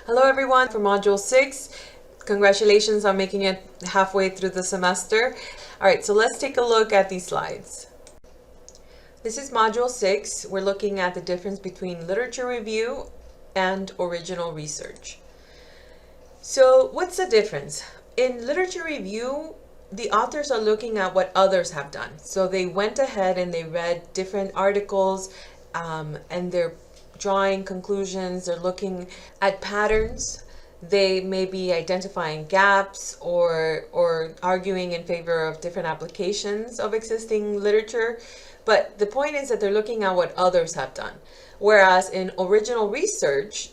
Hello everyone for Module 6. Congratulations on making it halfway through the semester. Alright, so let's take a look at these slides. This is Module 6. We're looking at the difference between literature review and original research. So what's the difference? In literature review, the authors are looking at what others have done. So they went ahead and they read different articles and they're drawing conclusions, they're looking at patterns, they may be identifying gaps or arguing in favor of different applications of existing literature. But the point is that they're looking at what others have done. Whereas in original research,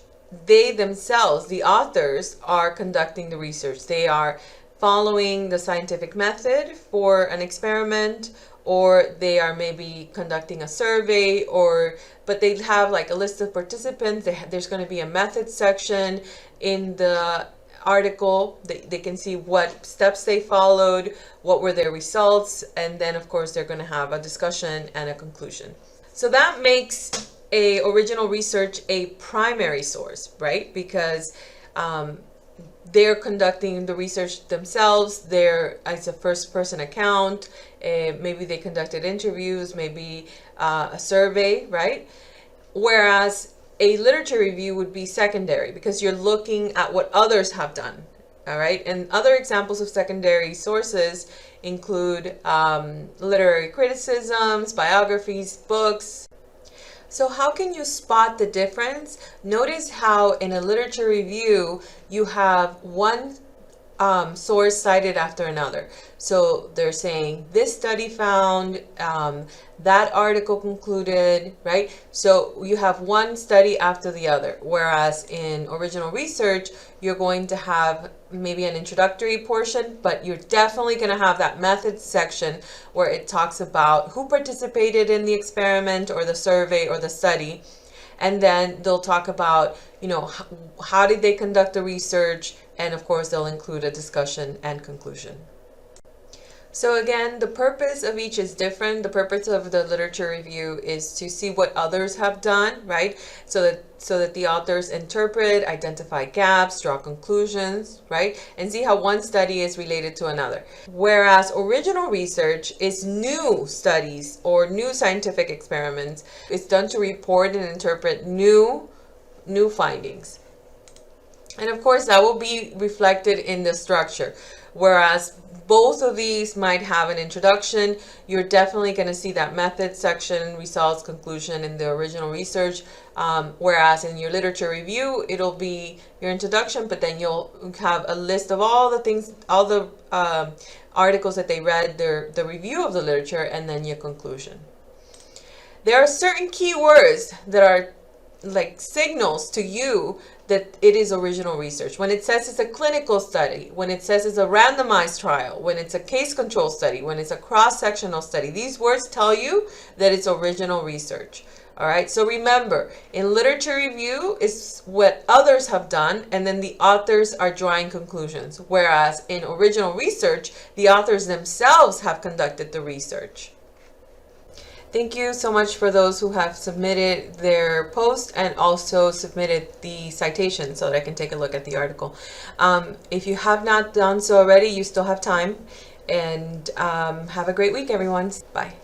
they themselves, the authors, are conducting the research. They are following the scientific method for an experiment, or they are maybe conducting a survey, but they have like a list of participants. There's going to be a method section in the article. They can see what steps they followed, what were their results, and then of course they're going to have a discussion and a conclusion. So that makes a original research a primary source, right? Because they're conducting the research themselves. It's a first-person account. Maybe they conducted interviews, maybe a survey, right? Whereas a literature review would be secondary because you're looking at what others have done, all right? And other examples of secondary sources include literary criticisms, biographies, books. So how can you spot the difference? Notice how in a literature review, you have one source cited after another. So they're saying this study found, that article concluded, right? So you have one study after the other. Whereas in original research, you're going to have maybe an introductory portion, but you're definitely going to have that methods section where it talks about who participated in the experiment or the survey or the study. And then they'll talk about, how did they conduct the research? And of course, they'll include a discussion and conclusion. So again, the purpose of each is different. The purpose of the literature review is to see what others have done, right? So that the authors interpret, identify gaps, draw conclusions, right? And see how one study is related to another. Whereas original research is new studies or new scientific experiments. It's done to report and interpret new findings. And of course, that will be reflected in the structure. Whereas both of these might have an introduction, you're definitely going to see that method section, results, conclusion in the original research. Whereas in your literature review, it'll be your introduction, but then you'll have a list of all the things, all the articles that they read, the review of the literature, and then your conclusion. There are certain keywords that are like signals to you that it is original research. When it says it's a clinical study, when it says it's a randomized trial, when it's a case control study, when it's a cross-sectional study, these words tell you that it's original research. All right, so remember, in literature review is what others have done, and then the authors are drawing conclusions. Whereas in original research, the authors themselves have conducted the research. Thank you so much for those who have submitted their post and also submitted the citation so that I can take a look at the article. If you have not done so already, you still have time. And have a great week, everyone. Bye.